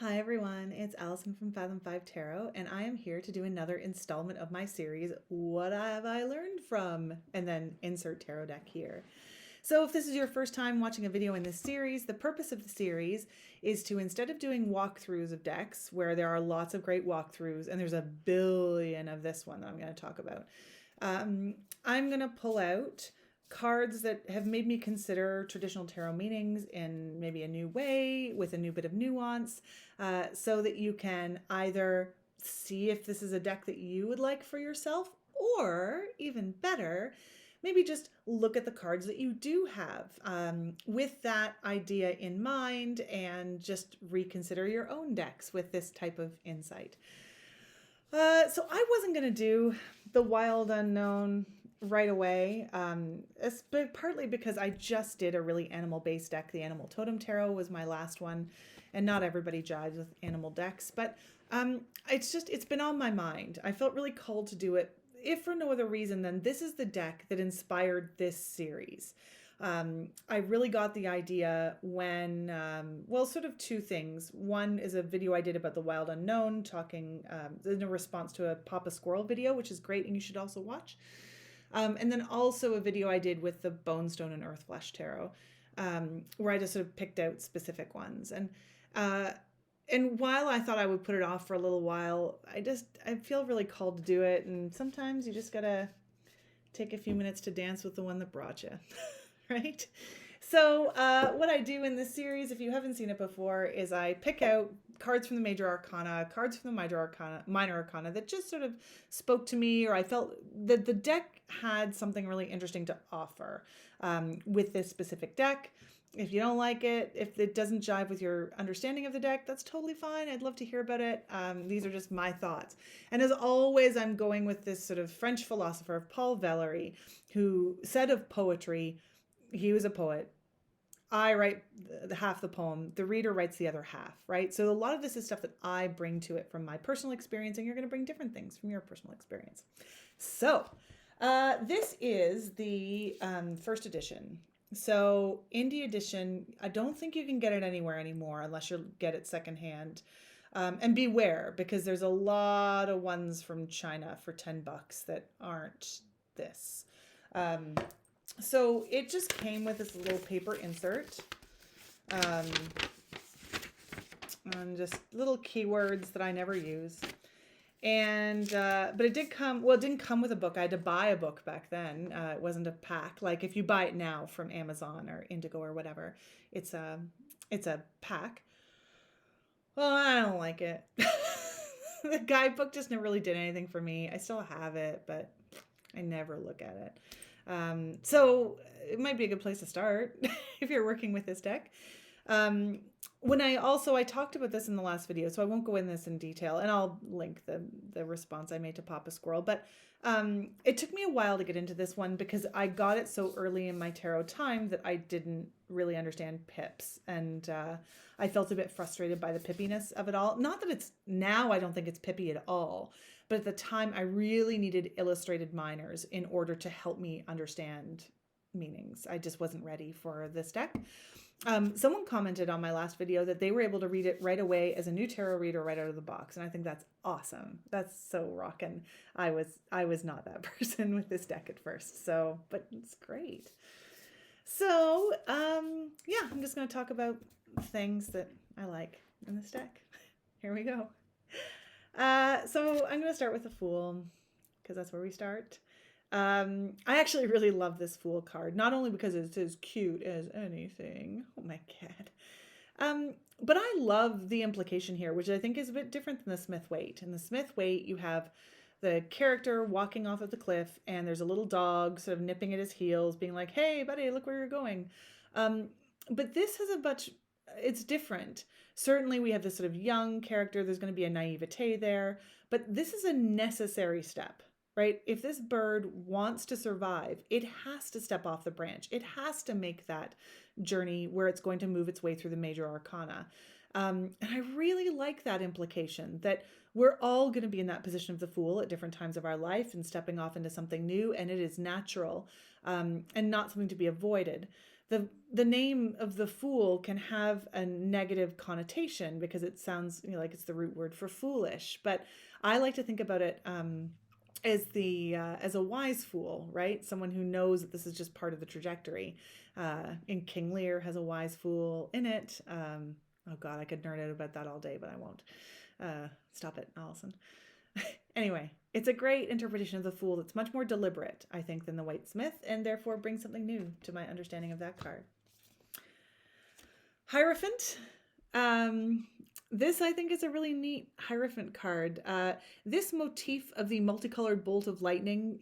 Hi everyone, it's Allison from Fathom 5 Tarot, and I am here to do another installment of my series, What Have I Learned From? And then insert tarot deck here. So if this is your first time watching a video in this series, the purpose of the series is to, instead of doing walkthroughs of decks, where there are lots of great walkthroughs, and there's a billion of this one that I'm going to talk about, I'm going to pull out cards that have made me consider traditional tarot meanings in maybe a new way with a new bit of nuance, so that you can either see if this is a deck that you would like for yourself, or even better, maybe just look at the cards that you do have with that idea in mind and just reconsider your own decks with this type of insight. So I wasn't going to do the Wild Unknown right away, partly because I just did a really animal-based deck. The Animal Totem Tarot was my last one, and not everybody jives with animal decks, but it's been on my mind. I felt really called to do it, if for no other reason than this is the deck that inspired this series. I really got the idea when, sort of two things. One is a video I did about the Wild Unknown, talking in a response to a Papa Squirrel video, which is great and you should also watch. And then also a video I did with the Bonestone and Earthflesh Tarot, where I just sort of picked out specific ones. And while I thought I would put it off for a little while, I feel really called to do it. And sometimes you just gotta take a few minutes to dance with the one that brought you. Right? So what I do in this series, if you haven't seen it before, is I pick out cards from the major arcana, cards from the minor arcana that just sort of spoke to me, or I felt that the deck had something really interesting to offer with this specific deck. If you don't like it, if it doesn't jive with your understanding of the deck, that's totally fine. I'd love to hear about it. These are just my thoughts. And as always, I'm going with this sort of French philosopher, Paul Valéry, who said of poetry, he was a poet. I write half the poem. The reader writes the other half, right? So a lot of this is stuff that I bring to it from my personal experience, and you're going to bring different things from your personal experience. So this is the first edition. So indie edition, I don't think you can get it anywhere anymore unless you get it secondhand. And beware, because there's a lot of ones from China for $10 that aren't this. So it just came with this little paper insert, and just little keywords that I never use. And, but it did come, well, it didn't come with a book. I had to buy a book back then. It wasn't a pack. Like if you buy it now from Amazon or Indigo or whatever, it's a pack. Well, I don't like it. The guidebook just never really did anything for me. I still have it, but I never look at it. So it might be a good place to start if you're working with this deck. I talked about this in the last video, so I won't go in this in detail, and I'll link the response I made to Papa Squirrel. But it took me a while to get into this one because I got it so early in my tarot time that I didn't really understand pips, and I felt a bit frustrated by the pippiness of it all. Not that it's now, I don't think it's pippy at all, but at the time I really needed illustrated minors in order to help me understand meanings. I just wasn't ready for this deck. Someone commented on my last video that they were able to read it right away as a new tarot reader right out of the box, and I think that's awesome. That's so rockin'. I was not that person with this deck at first, so but it's great. So yeah, I'm just going to talk about things that I like in this deck. Here we go. So I'm going to start with the Fool, because that's where we start. I actually really love this Fool card, not only because it's as cute as anything. Oh my God. But I love the implication here, which I think is a bit different than the Smith Waite. In the Smith Waite, you have the character walking off of the cliff, and there's a little dog sort of nipping at his heels, being like, hey, buddy, look where you're going. But this has it's different. Certainly we have this sort of young character. There's going to be a naivete there, but this is a necessary step, right? If this bird wants to survive, it has to step off the branch. It has to make that journey where it's going to move its way through the major arcana. And I really like that implication that we're all going to be in that position of the Fool at different times of our life and stepping off into something new, and it is natural and not something to be avoided. the name of the fool can have a negative connotation because it sounds, like it's the root word for foolish. But I like to think about it as a wise fool, right? Someone who knows that this is just part of the trajectory. In King Lear has a wise fool in it. Oh God, I could nerd out about that all day, but I won't. Stop it, Allison. Anyway, it's a great interpretation of the Fool that's much more deliberate, I think, than the White Smith, and therefore brings something new to my understanding of that card. Hierophant. This, I think, is a really neat Hierophant card. This motif of the multicolored bolt of lightning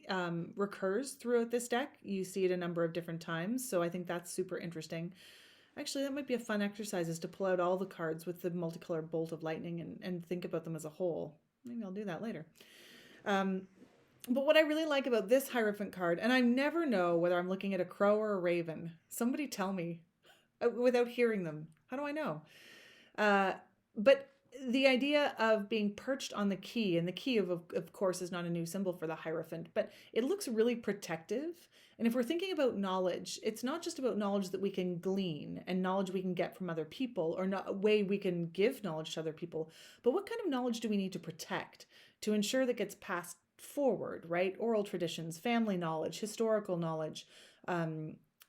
recurs throughout this deck. You see it a number of different times, so I think that's super interesting. Actually, that might be a fun exercise, is to pull out all the cards with the multicolored bolt of lightning and think about them as a whole. Maybe I'll do that later. But what I really like about this Hierophant card, and I never know whether I'm looking at a crow or a raven. Somebody tell me without hearing them. How do I know? But the idea of being perched on the key, and the key of course is not a new symbol for the Hierophant, but it looks really protective. And if we're thinking about knowledge, it's not just about knowledge that we can glean and knowledge we can get from other people, or not a way we can give knowledge to other people, but what kind of knowledge do we need to protect to ensure that gets passed forward, right? Oral traditions, family knowledge, historical knowledge,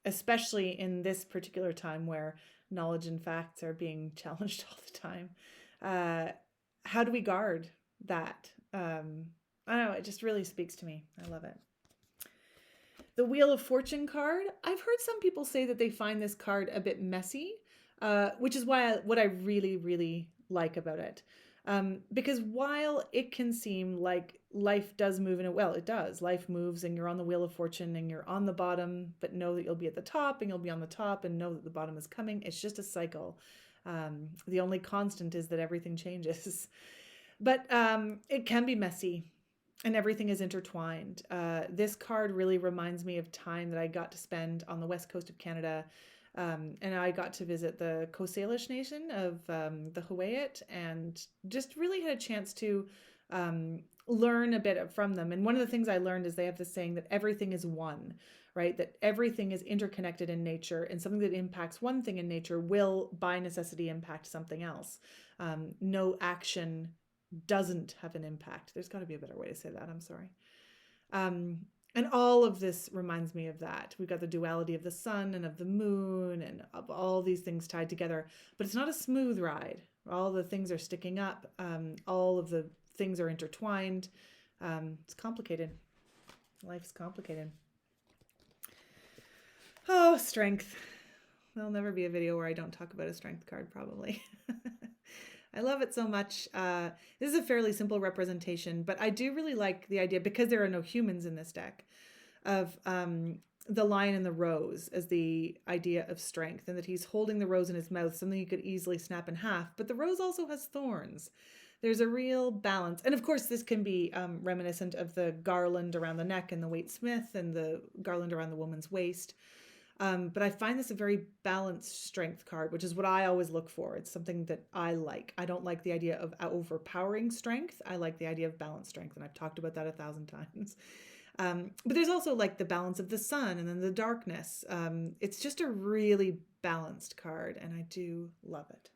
especially in this particular time where knowledge and facts are being challenged all the time. How do we guard that? I don't know, it just really speaks to me. I love it. The Wheel of Fortune card. I've heard some people say that they find this card a bit messy, which is what I really, really like about it. Because while it can seem like life does move it does. Life moves and you're on the Wheel of Fortune and you're on the bottom, but know that you'll be at the top, and you'll be on the top and know that the bottom is coming. It's just a cycle. The only constant is that everything changes. But it can be messy. And everything is intertwined. This card really reminds me of time that I got to spend on the west coast of Canada. And I got to visit the Coast Salish Nation of the Hawaiiat, and just really had a chance to learn a bit from them. And one of the things I learned is they have this saying that everything is one, right? That everything is interconnected in nature, and something that impacts one thing in nature will by necessity impact something else. No action doesn't have an impact. There's got to be a better way to say that. I'm sorry. And all of this reminds me of that. We've got the duality of the sun and of the moon and of all these things tied together, but it's not a smooth ride. All the things are sticking up. All of the things are intertwined. It's complicated. Life's complicated. Oh, strength. There'll never be a video where I don't talk about a strength card, probably. I love it so much. This is a fairly simple representation, but I do really like the idea, because there are no humans in this deck, of the lion and the rose as the idea of strength, and that he's holding the rose in his mouth, something you could easily snap in half, but the rose also has thorns. There's a real balance. And of course, this can be reminiscent of the garland around the neck and the Waite Smith, and the garland around the woman's waist. But I find this a very balanced strength card, which is what I always look for. It's something that I like. I don't like the idea of overpowering strength. I like the idea of balanced strength, and I've talked about that 1,000 times. But there's also like the balance of the sun and then the darkness. It's just a really balanced card, and I do love it.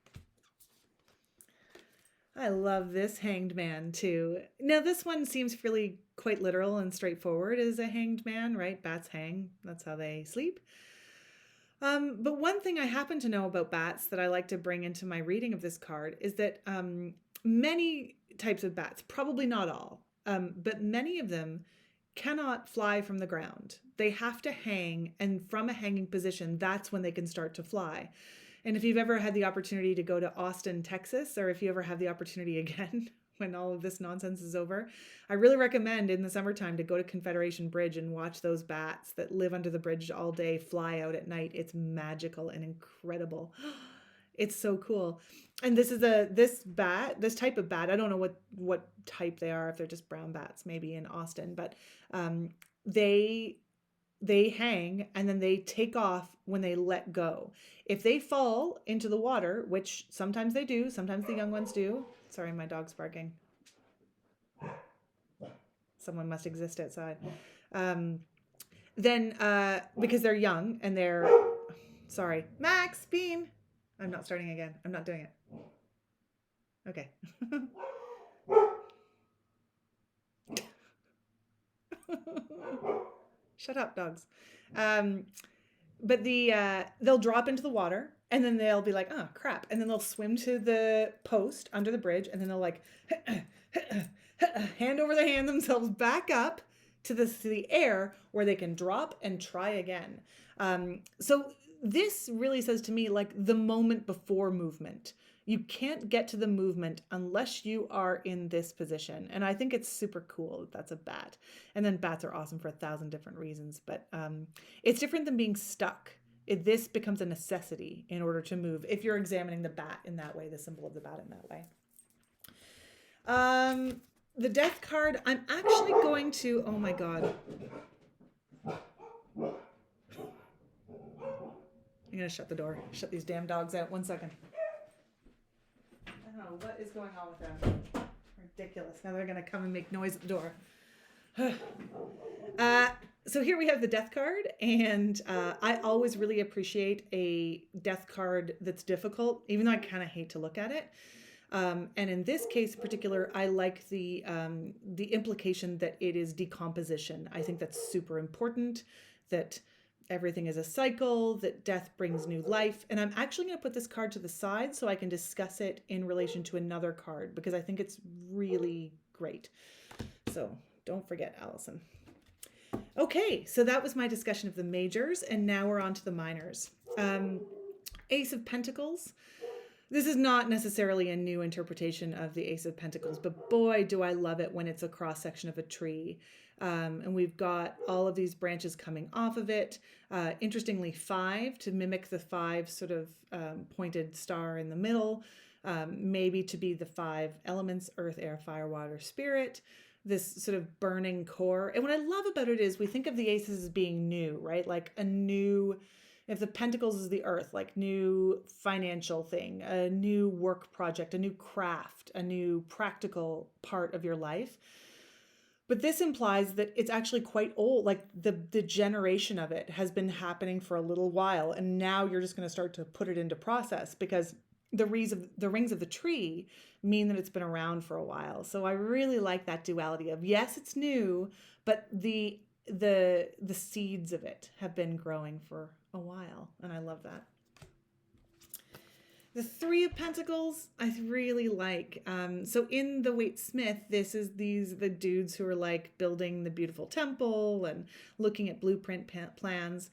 I love this Hanged Man too. Now this one seems really quite literal and straightforward as a hanged man, right? Bats hang. That's how they sleep. But one thing I happen to know about bats that I like to bring into my reading of this card is that many types of bats, probably not all, but many of them cannot fly from the ground. They have to hang, and from a hanging position, that's when they can start to fly. And if you've ever had the opportunity to go to Austin, Texas, or if you ever have the opportunity again, when all of this nonsense is over, I really recommend in the summertime to go to Confederation Bridge and watch those bats that live under the bridge all day fly out at night. It's magical and incredible. It's so cool. And this is this type of bat. I don't know what type they are, if they're just brown bats maybe in Austin, but they hang and then they take off when they let go. If they fall into the water, which sometimes they do, sometimes the young ones do. Sorry, my dog's barking. Someone must exist outside. Then because they're young and they're... Sorry. Max, Bean. I'm not starting again. I'm not doing it. Okay. Shut up, dogs. But they'll drop into the water and then they'll be like, oh crap. And then they'll swim to the post under the bridge and then they'll like hand over the hand themselves back up to the air where they can drop and try again. So this really says to me like the moment before movement. You can't get to the movement unless you are in this position. And I think it's super cool that that's a bat. And then bats are awesome for 1,000 different reasons. But it's different than being stuck. This becomes a necessity in order to move if you're examining the bat in that way, the symbol of the bat in that way. The death card, I'm actually going to, oh my God. I'm going to shut the door, shut these damn dogs out. 1 second. I don't know what is going on with them. Ridiculous. Now they're going to come and make noise at the door. So here we have the death card, and I always really appreciate a death card that's difficult, even though I kind of hate to look at it. And in this case in particular, I like the implication that it is decomposition. I think that's super important, that everything is a cycle, that death brings new life. And I'm actually going to put this card to the side so I can discuss it in relation to another card, because I think it's really great. So don't forget, Allison. Okay, so that was my discussion of the majors, and now we're on to the minors. Ace of Pentacles. This is not necessarily a new interpretation of the Ace of Pentacles, but boy, do I love it when it's a cross-section of a tree. And we've got all of these branches coming off of it. Interestingly, 5 to mimic the 5 sort of pointed star in the middle, maybe to be the 5 elements, earth, air, fire, water, spirit, this sort of burning core. And what I love about it is we think of the aces as being new, right? Like a new, if the pentacles is the earth, like new financial thing, a new work project, a new craft, a new practical part of your life. But this implies that it's actually quite old, like the generation of it has been happening for a little while. And now you're just going to start to put it into process, because the rings of the tree mean that it's been around for a while. So I really like that duality of, yes, it's new, but the seeds of it have been growing for a while. And I love that. The 3 of Pentacles, I really like. So in the Waite Smith, the dudes who are like building the beautiful temple and looking at blueprint plans.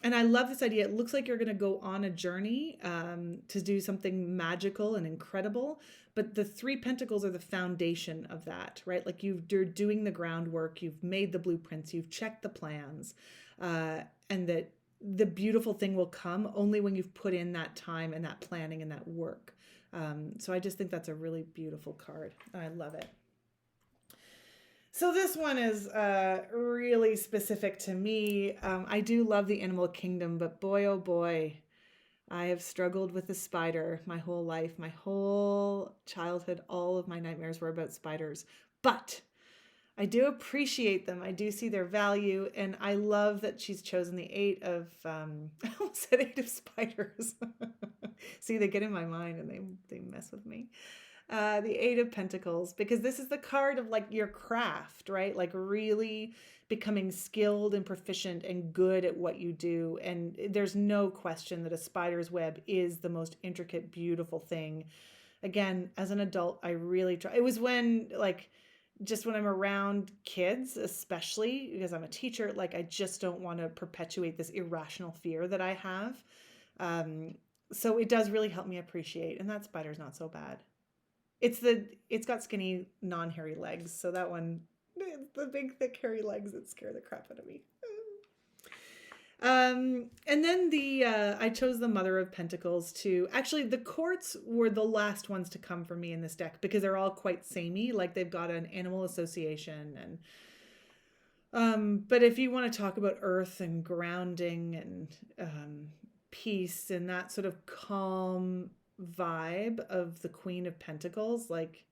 And I love this idea. It looks like you're going to go on a journey to do something magical and incredible. But the 3 Pentacles are the foundation of that, right? Like you're doing the groundwork, you've made the blueprints, you've checked the plans, and that the beautiful thing will come only when you've put in that time and that planning and that work. So I just think that's a really beautiful card. I love it. So this one is really specific to me. I do love the animal kingdom, but boy, oh boy, I have struggled with the spider my whole life. My whole childhood, all of my nightmares were about spiders. But I do appreciate them. I do see their value, and I love that she's chosen the 8 of, I almost said 8 of spiders. See, they get in my mind and they mess with me. The 8 of Pentacles, because this is the card of like your craft, right? Like really becoming skilled and proficient and good at what you do. And there's no question that a spider's web is the most intricate, beautiful thing. Again, as an adult, I really try. It was when like, just when I'm around kids, especially because I'm a teacher, like I just don't want to perpetuate this irrational fear that I have. So it does really help me appreciate, and that spider's not so bad. It's got skinny, non-hairy legs. So that one, the big, thick, hairy legs that scare the crap out of me. And then I chose the Mother of Pentacles to, actually the courts were the last ones to come for me in this deck because they're all quite samey. Like they've got an animal association and, but if you want to talk about earth and grounding and, peace and that sort of calm vibe of the Queen of Pentacles, like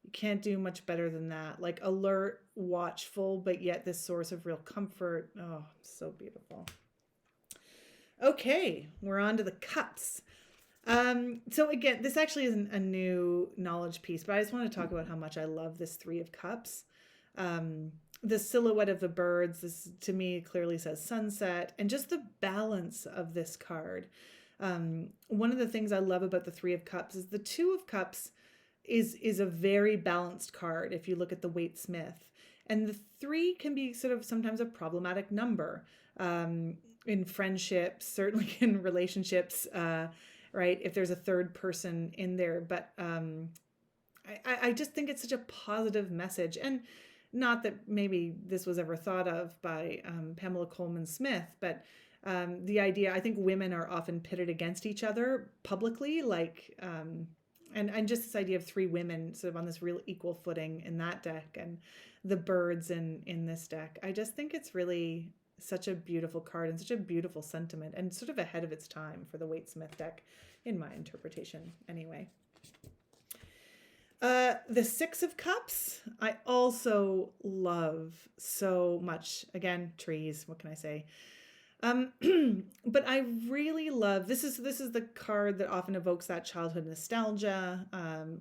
you can't do much better than that. Like alert, watchful, but yet this source of real comfort. Oh, so beautiful. Okay, we're on to the cups. So again, this actually isn't a new knowledge piece, but I just want to talk about how much I love this Three of Cups. The silhouette of the birds, this to me clearly says sunset, and just the balance of this card. One of the things I love about the Three of Cups is the Two of Cups is a very balanced card if you look at the Waite Smith. And the three can be sort of sometimes a problematic number in friendships, certainly in relationships, right? If there's a third person in there. But I just think it's such a positive message. And not that maybe this was ever thought of by Pamela Coleman Smith, but the idea, I think women are often pitted against each other publicly, like, and just this idea of three women sort of on this real equal footing in that deck, and the birds in this deck. I just think it's really such a beautiful card and such a beautiful sentiment, and sort of ahead of its time for the Waite Smith deck, in my interpretation anyway. The Six of Cups, I also love so much. Again, trees, what can I say? But I really love, this is the card that often evokes that childhood nostalgia,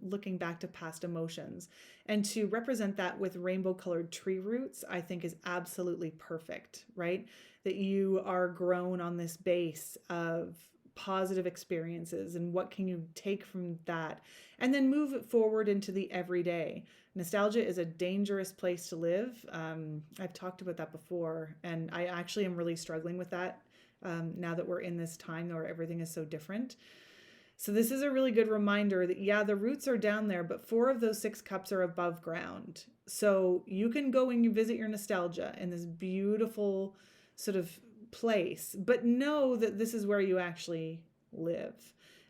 looking back to past emotions, and to represent that with rainbow colored tree roots, I think is absolutely perfect, right? That you are grown on this base of positive experiences, and what can you take from that and then move it forward into the everyday. Nostalgia is a dangerous place to live. I've talked about that before, and I actually am really struggling with that now that we're in this time where everything is so different. So this is a really good reminder that, yeah, the roots are down there, but 4 of those 6 cups are above ground. So you can go and you visit your nostalgia in this beautiful sort of place, but know that this is where you actually live.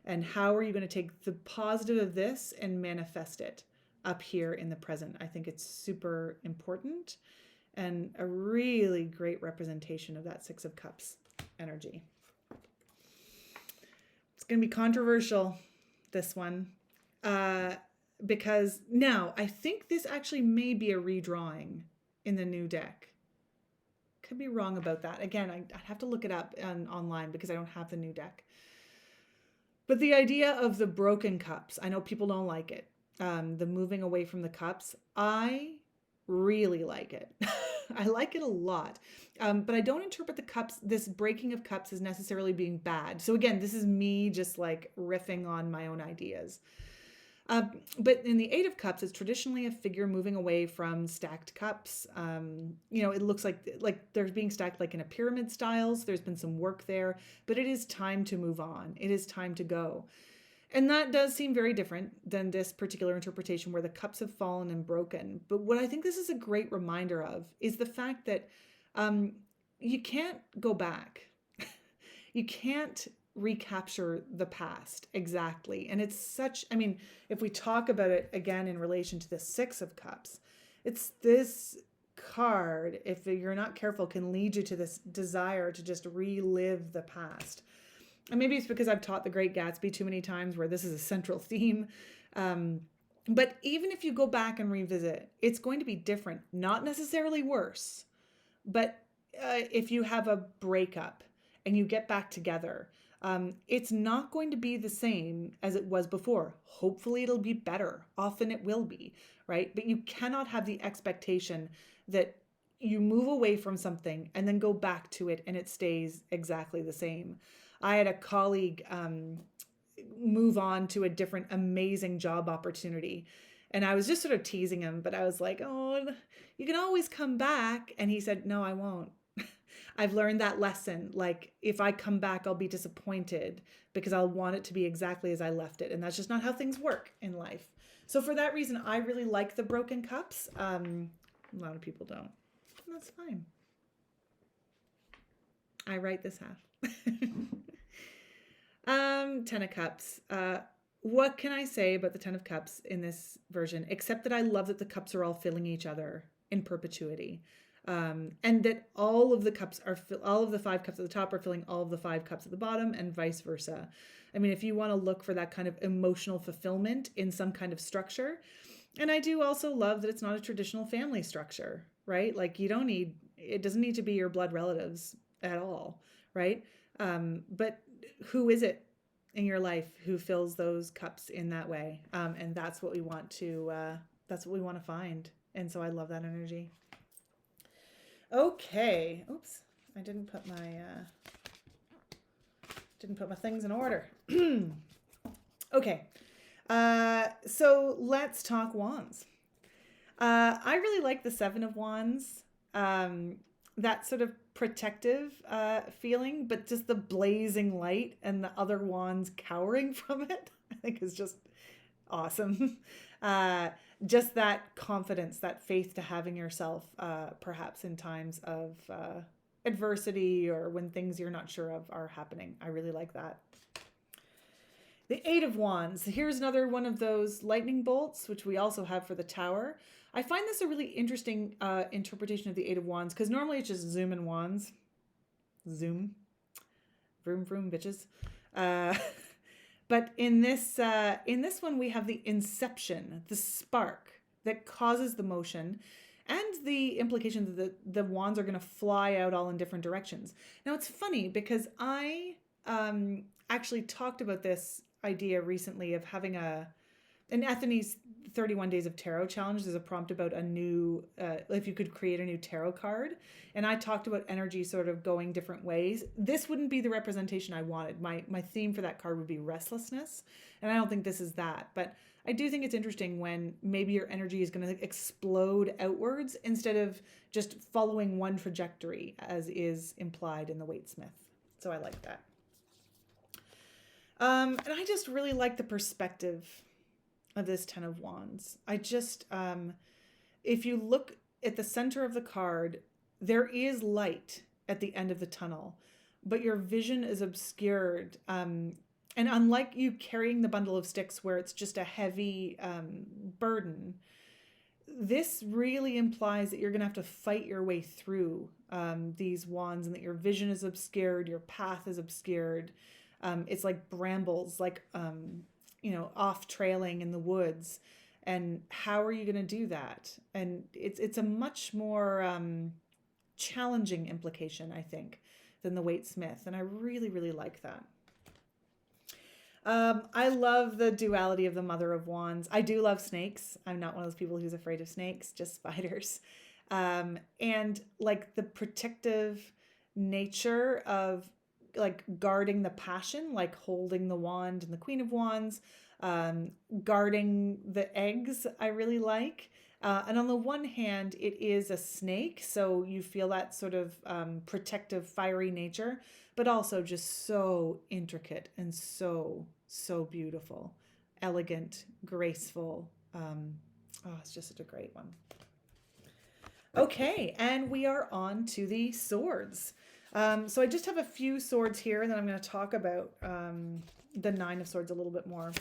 And how are you going to take the positive of this and manifest it up here in the present? I think it's super important and a really great representation of that Six of Cups energy. It's going to be controversial, this one, because now I think this actually may be a redrawing in the new deck. Could be wrong about that. Again, I'd have to look it up online because I don't have the new deck. But the idea of the broken cups, I know people don't like it. The moving away from the cups, I really like it. I like it a lot. But I don't interpret the cups, this breaking of cups, as necessarily being bad. So again, this is me just like riffing on my own ideas. But in the Eight of Cups, it's traditionally a figure moving away from stacked cups. It looks like they're being stacked like in a pyramid style. So there's been some work there, but it is time to move on. It is time to go. And that does seem very different than this particular interpretation where the cups have fallen and broken. But what I think this is a great reminder of is the fact that you can't go back. You can't recapture the past exactly. And it's such, I mean, if we talk about it again in relation to the Six of Cups, it's this card, if you're not careful, can lead you to this desire to just relive the past. And maybe it's because I've taught The Great Gatsby too many times where this is a central theme. But even if you go back and revisit, it's going to be different, not necessarily worse. But if you have a breakup and you get back together, it's not going to be the same as it was before. Hopefully it'll be better. Often it will be, right? But you cannot have the expectation that you move away from something and then go back to it and it stays exactly the same. I had a colleague move on to a different amazing job opportunity. And I was just sort of teasing him, but I was like, oh, you can always come back. And he said, no, I won't. I've learned that lesson. Like, if I come back, I'll be disappointed because I'll want it to be exactly as I left it. And that's just not how things work in life. So for that reason, I really like the broken cups. A lot of people don't. And that's fine. I write this half. 10 of Cups. What can I say about the 10 of Cups in this version, except that I love that the cups are all filling each other in perpetuity. And that all of the cups are, all of the 5 cups at the top are filling all of the 5 cups at the bottom, and vice versa. I mean, if you want to look for that kind of emotional fulfillment in some kind of structure, and I do also love that it's not a traditional family structure, right? Like it doesn't need to be your blood relatives at all, right? But who is it in your life who fills those cups in that way? And that's what we want to, find. And so I love that energy. Okay. Oops. I didn't put my things in order. Okay. So let's talk wands. I really like the Seven of Wands. That sort of protective feeling, but just the blazing light and the other wands cowering from it, I think is just awesome. Just that confidence, that faith to having yourself, perhaps in times of adversity or when things you're not sure of are happening. I really like that. The Eight of Wands. Here's another one of those lightning bolts, which we also have for the Tower. I find this a really interesting interpretation of the Eight of Wands, because normally it's just zoom and wands. Zoom. Vroom, vroom, bitches. But in this one, we have the inception, the spark that causes the motion, and the implication that the wands are going to fly out all in different directions. Now, it's funny because I actually talked about this idea recently of having an Ethany's 31 Days of Tarot challenge. There's a prompt about a new, if you could create a new tarot card. And I talked about energy sort of going different ways. This wouldn't be the representation I wanted. My theme for that card would be restlessness. And I don't think this is that. But I do think it's interesting when maybe your energy is going to explode outwards instead of just following one trajectory, as is implied in the Waitsmith. So I like that. And I just really like the perspective of this Ten of Wands. I just, if you look at the center of the card, there is light at the end of the tunnel, but your vision is obscured. And unlike you carrying the bundle of sticks where it's just a heavy burden, this really implies that you're going to have to fight your way through these wands, and that your vision is obscured, your path is obscured. It's like brambles, like, off trailing in the woods. And how are you going to do that? And it's a much more challenging implication, I think, than the Waitsmith. And I really, really like that. I love the duality of the Mother of Wands. I do love snakes. I'm not one of those people who's afraid of snakes, just spiders. And like the protective nature of like guarding the passion, like holding the wand and the Queen of Wands, guarding the eggs, I really like. And on the one hand, it is a snake, so you feel that sort of protective, fiery nature, but also just so intricate and so beautiful, elegant, graceful. It's just such a great one. Okay, and we are on to the swords. So I just have a few swords here, and then I'm going to talk about the Nine of Swords a little bit more.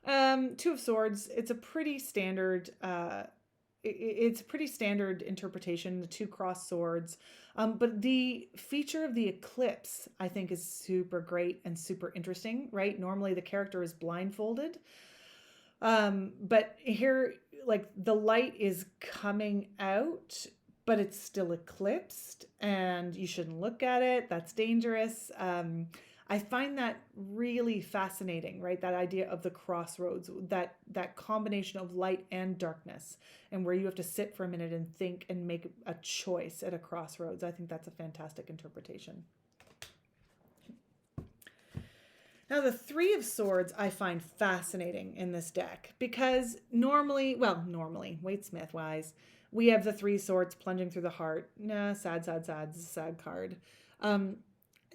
Two of Swords, it's a pretty standard interpretation, the two crossed swords. But the feature of the eclipse, I think, is super great and super interesting, right? Normally the character is blindfolded. But here, like, the light is coming out, but it's still eclipsed, and you shouldn't look at it. That's dangerous. I find that really fascinating, right? That idea of the crossroads, that combination of light and darkness, and where you have to sit for a minute and think and make a choice at a crossroads. I think that's a fantastic interpretation. Now, the Three of Swords I find fascinating in this deck, because normally, Waitsmith-wise, we have the three swords plunging through the heart. Sad. It's a sad card.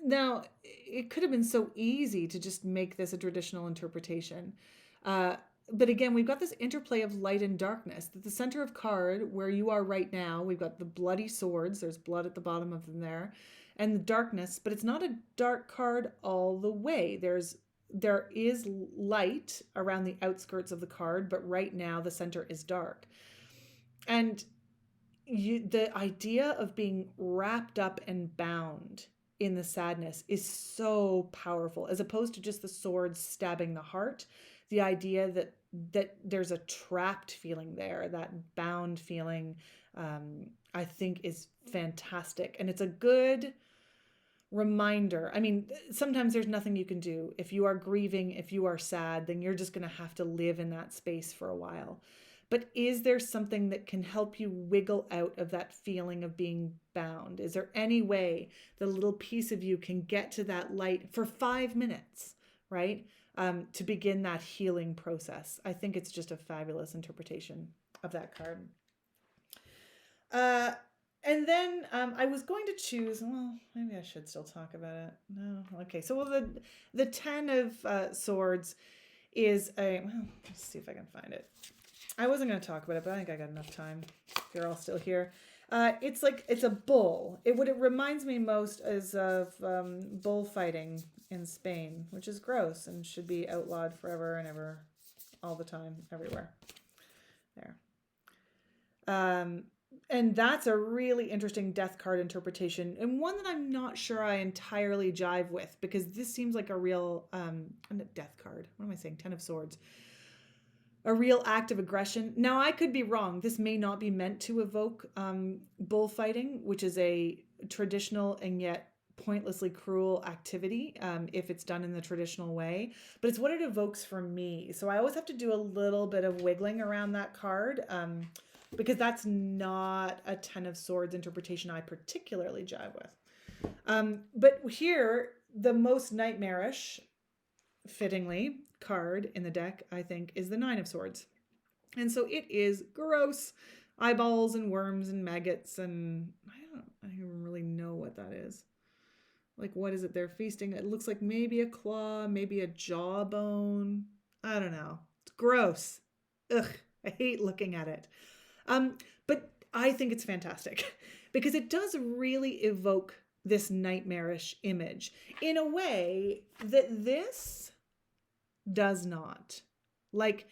Now, it could have been so easy to just make this a traditional interpretation. But again, we've got this interplay of light and darkness. At the center of card, where you are right now, we've got the bloody swords. There's blood at the bottom of them there. And the darkness, but it's not a dark card all the way. There is light around the outskirts of the card, but right now the center is dark. And the idea of being wrapped up and bound in the sadness is so powerful, as opposed to just the swords stabbing the heart. The idea that there's a trapped feeling there, that bound feeling, I think is fantastic. And it's a good reminder. I mean, sometimes there's nothing you can do. If you are grieving, if you are sad, then you're just going to have to live in that space for a while. But is there something that can help you wiggle out of that feeling of being bound? Is there any way the little piece of you can get to that light for 5 minutes, right? To begin that healing process. I think it's just a fabulous interpretation of that card. And then I was going to choose, well, maybe I should still talk about it. No. Okay. So the 10 of Swords is well, let's see if I can find it. I wasn't going to talk about it, but I think I got enough time if you're all still here. It's a bull. It reminds me most is of bullfighting in Spain, which is gross and should be outlawed forever and ever, all the time, everywhere. There. And that's a really interesting death card interpretation, and one that I'm not sure I entirely jive with, because this seems like a real death card. What am I saying? 10 of Swords. A real act of aggression. Now, I could be wrong. This may not be meant to evoke bullfighting, which is a traditional and yet pointlessly cruel activity if it's done in the traditional way, but it's what it evokes for me. So I always have to do a little bit of wiggling around that card because that's not a 10 of Swords interpretation I particularly jive with. But here, the most nightmarish, fittingly, card in the deck, I think, is the 9 of Swords. And so it is gross. Eyeballs and worms and maggots, and I don't even really know what that is. Like, what is it they're feasting? It looks like maybe a claw, maybe a jawbone. I don't know. It's gross. Ugh, I hate looking at it. But I think it's fantastic because it does really evoke this nightmarish image in a way that this does not. Like,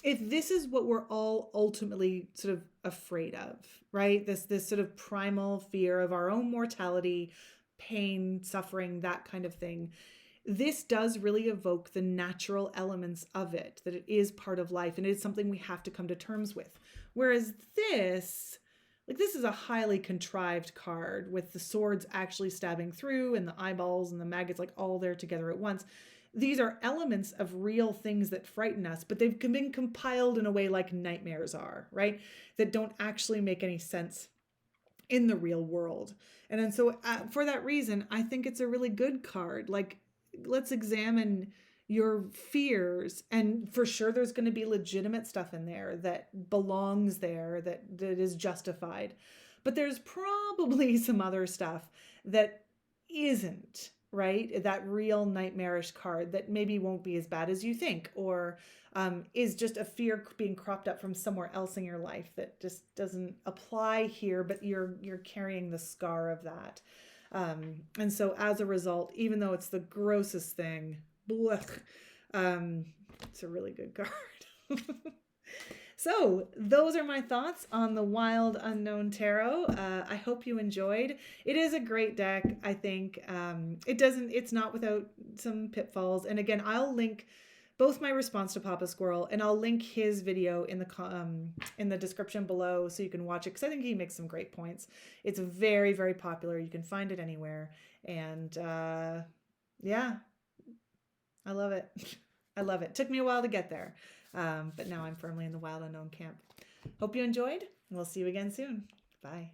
if this is what we're all ultimately sort of afraid of, right? This sort of primal fear of our own mortality, pain, suffering, that kind of thing. This does really evoke the natural elements of it, that it is part of life and it is something we have to come to terms with. Whereas this is a highly contrived card with the swords actually stabbing through and the eyeballs and the maggots like all there together at once. These are elements of real things that frighten us, but they've been compiled in a way like nightmares are, right? That don't actually make any sense in the real world. And then so for that reason, I think it's a really good card. Like, let's examine your fears, and for sure there's going to be legitimate stuff in there that belongs there, that is justified, but there's probably some other stuff that isn't, right? That real nightmarish card that maybe won't be as bad as you think, or is just a fear being cropped up from somewhere else in your life that just doesn't apply here, but you're carrying the scar of that. And so as a result, even though it's the grossest thing, blech, it's a really good card. So those are my thoughts on the Wild Unknown Tarot. I hope you enjoyed. It is a great deck, I think. It's not without some pitfalls. And again, I'll link both my response to Papa Squirrel, and I'll link his video in the description below so you can watch it, because I think he makes some great points. It's very, very popular. You can find it anywhere. And yeah, I love it. I love it. Took me a while to get there, but now I'm firmly in the Wild Unknown camp. Hope you enjoyed, and we'll see you again soon. Bye.